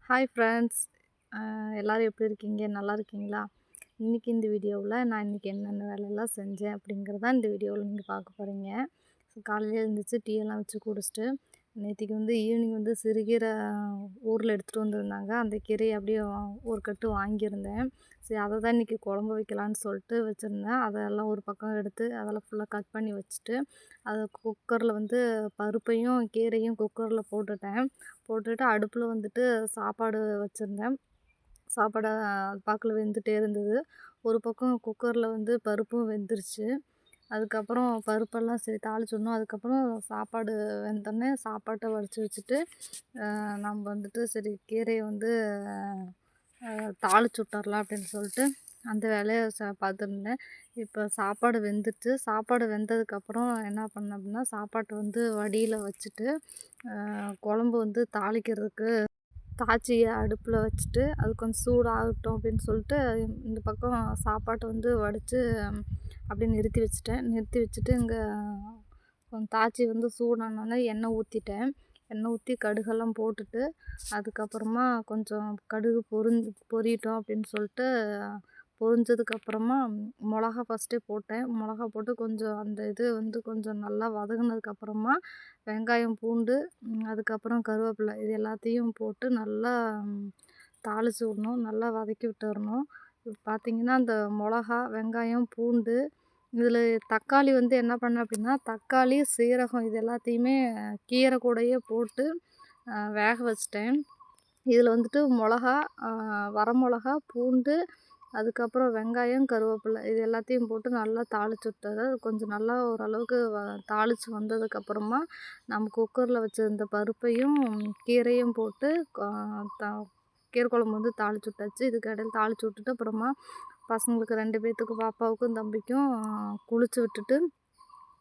Hi friends, எல்லோரும் எப்படி இருக்கீங்க? நல்லா இருக்கீங்களா? இன்றைக்கி இந்த வீடியோவில் நான் இன்றைக்கி என்னென்ன வேலையெல்லாம் செஞ்சேன் அப்படிங்கிறதான் இந்த வீடியோவில் நீங்கள் பார்க்க போகிறீங்க. காலையில் எழுந்திரிச்சு டீ எல்லாம் வச்சு குடிச்சிட்டு, நேற்றுக்கு ஈவினிங் சிறுகீரை ஊரில் எடுத்துகிட்டு வந்திருந்தாங்க. அந்த கீரையை அப்படியே ஒரு கட்டு வாங்கியிருந்தேன். சரி, அதை தான் இன்றைக்கி குழம்பு வைக்கலான்னு சொல்லிட்டு வச்சுருந்தேன். அதெல்லாம் ஒரு பக்கம் எடுத்து அதெல்லாம் ஃபுல்லாக கட் பண்ணி வச்சுட்டு, அதை குக்கரில் பருப்பையும் கீரையும் குக்கரில் போட்டுட்டு அடுப்பில் சாப்பாடு வச்சுருந்தேன். சாப்பாடு பாக்கில் வெந்துட்டே இருந்தது. ஒரு பக்கம் குக்கரில் பருப்பும் வெந்துருச்சு. அதுக்கப்புறம் பருப்பெல்லாம் சரி தாளிச்சிடணும். அதுக்கப்புறம் சாப்பாடு வெந்தோடனே சாப்பாட்டை வடித்து வச்சுட்டு, நம்ம சரி கீரையை தாளிச்சு விட்டுறலாம் அப்படின்னு சொல்லிட்டு அந்த வேலையை பார்த்துருந்தேன். இப்போ சாப்பாடு வெந்துருச்சு. சாப்பாடு வெந்ததுக்கப்புறம் என்ன பண்ணேன் அப்படின்னா, சாப்பாட்டை வடியில் வச்சுட்டு குழம்பு தாளிக்கிறதுக்கு தாச்சியை அடுப்பில் வச்சுட்டு அது கொஞ்சம் சூடாகட்டும் அப்படின்னு சொல்லிட்டு இந்த பக்கம் சாப்பாட்டை வடித்து அப்படியே நிறுத்தி வச்சுட்டு இங்கே கொஞ்சம் தாச்சி சூடானோடனே எண்ணெய் ஊற்றிட்டேன். எண்ணெய் ஊற்றி கடுகெல்லாம் போட்டுட்டு, அதுக்கப்புறமா கொஞ்சம் கடுகு பொரியட்டும் அப்படின்னு சொல்லிட்டு பொரிஞ்சதுக்கப்புறமா மிளகா ஃபஸ்ட்டே போட்டேன். மிளகா போட்டு கொஞ்சம் அந்த இது கொஞ்சம் நல்லா வதங்கினதுக்கப்புறமா வெங்காயம், பூண்டு, அதுக்கப்புறம் கருவேப்பிலை இது எல்லாத்தையும் போட்டு நல்லா தாளித்து விடணும். நல்லா வதக்கி விட்டுறணும். இப்போ பார்த்திங்கன்னா அந்த மிளகா, வெங்காயம், பூண்டு இதில் தக்காளி என்ன பண்ணேன் அப்படின்னா, தக்காளி, சீரகம் இது எல்லாத்தையுமே கீரை கூடயே போட்டு வேக வச்சிட்டேன். இதில் மிளகா, வரமிளகா, பூண்டு, அதுக்கப்புறம் வெங்காயம், கருவேப்பிலை இது எல்லாத்தையும் போட்டு நல்லா தாளித்து விட்டது. கொஞ்சம் நல்லா ஓரளவுக்கு தாளித்து வந்ததுக்கப்புறமா நம்ம குக்கரில் வச்சுருந்த பருப்பையும் கீரையும் போட்டு கீரை குழம்பு தாளித்து விட்டாச்சு. இதுக்கு இடையில தாளித்து விட்டுட்டு அப்புறமா பசங்களுக்கு 2 பேர்த்துக்கும், பாப்பாவுக்கும் தம்பிக்கும் குளிச்சு விட்டுட்டு,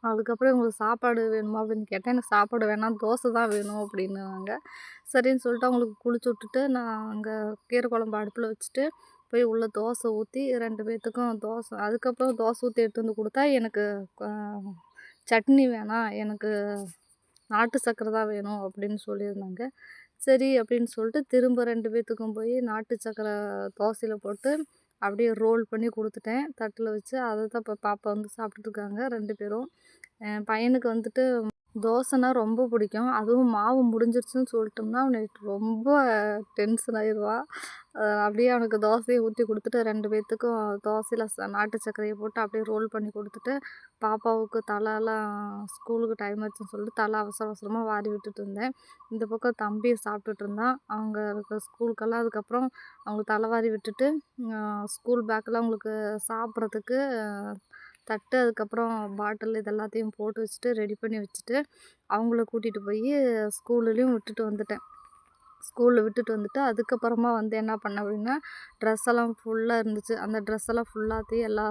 அதுக்கப்புறம் இவங்களுக்கு சாப்பாடு வேணுமா அப்படின்னு கேட்டேன். எனக்கு சாப்பாடு வேணாம், தோசை தான் வேணும் அப்படின்னாங்க. சரின்னு சொல்லிட்டு அவங்களுக்கு குளிச்சு விட்டுட்டு நான் அங்கே கீரை குழம்பு அடுப்பில் வச்சுட்டு போய் உள்ளே தோசை ஊற்றி 2 பேர்த்துக்கும் தோசை, அதுக்கப்புறம் தோசை ஊற்றி எடுத்து கொடுத்தா எனக்கு சட்னி வேணாம், எனக்கு நாட்டு சர்க்கரை தான் வேணும் அப்படின்னு சொல்லியிருந்தாங்க. சரி அப்படின்னு சொல்லிட்டு திரும்ப 2 பேர்த்துக்கும் போய் நாட்டு சர்க்கரை தோசையில் போட்டு அப்படியே ரோல் பண்ணி கொடுத்துட்டேன் தட்டில் வச்சு. அதை தான் இப்போ பாப்பா சாப்பிட்டுட்ருக்காங்க 2 பேரும். என் பையனுக்கு தோசைனா ரொம்ப பிடிக்கும். அதுவும் மாவு முடிஞ்சிருச்சுன்னு சொல்லிட்டோம்னா அவனுக்கு ரொம்ப டென்ஷன் ஆயிடுவான். அப்படியே அவனுக்கு தோசையை ஊற்றி கொடுத்துட்டு 2 பேர்த்துக்கும் தோசையில் நாட்டு சர்க்கரையை போட்டு அப்படியே ரோல் பண்ணி கொடுத்துட்டு, பாப்பாவுக்கு தலைலாம் ஸ்கூலுக்கு டைம் ஆச்சுன்னு சொல்லிட்டு தலை அவசர அவசரமாக வாரி விட்டுட்டு இருந்தேன். இந்த பக்கம் தம்பி சாப்பிட்டுட்டு இருந்தான். அவங்க ஸ்கூலுக்கெல்லாம் அதுக்கப்புறம் அவங்களுக்கு தலைவாரி விட்டுட்டு ஸ்கூல் பேக்கெலாம் அவங்களுக்கு சாப்பிட்றதுக்கு தட்டு, அதுக்கப்புறம் பாட்டில் இது எல்லாத்தையும் போட்டு வச்சுட்டு ரெடி பண்ணி வச்சுட்டு அவங்கள கூட்டிகிட்டு போய் ஸ்கூல்லேயும் விட்டுட்டு வந்துட்டேன். ஸ்கூலில் விட்டுட்டு வந்துட்டு அதுக்கப்புறமா என்ன பண்ணேன் அப்படின்னா, ட்ரெஸ் எல்லாம் ஃபுல்லாக இருந்துச்சு. அந்த ட்ரெஸ் எல்லாம் ஃபுல்லாத்தையும் எல்லா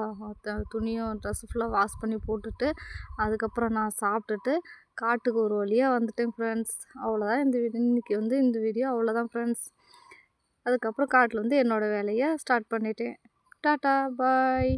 துணியும் ட்ரெஸ்ஸு ஃபுல்லாக வாஷ் பண்ணி போட்டுட்டு, அதுக்கப்புறம் நான் சாப்பிட்டுட்டு காட்டுக்கு ஒரு வழியாக வந்துட்டேன் ஃப்ரெண்ட்ஸ். அவ்வளோதான் இந்த வீடியோ. இன்றைக்கி இந்த வீடியோ அவ்வளோதான் ஃப்ரெண்ட்ஸ். அதுக்கப்புறம் காட்டில் என்னோடய வேலையை ஸ்டார்ட் பண்ணிட்டேன். டாட்டா, பாய்.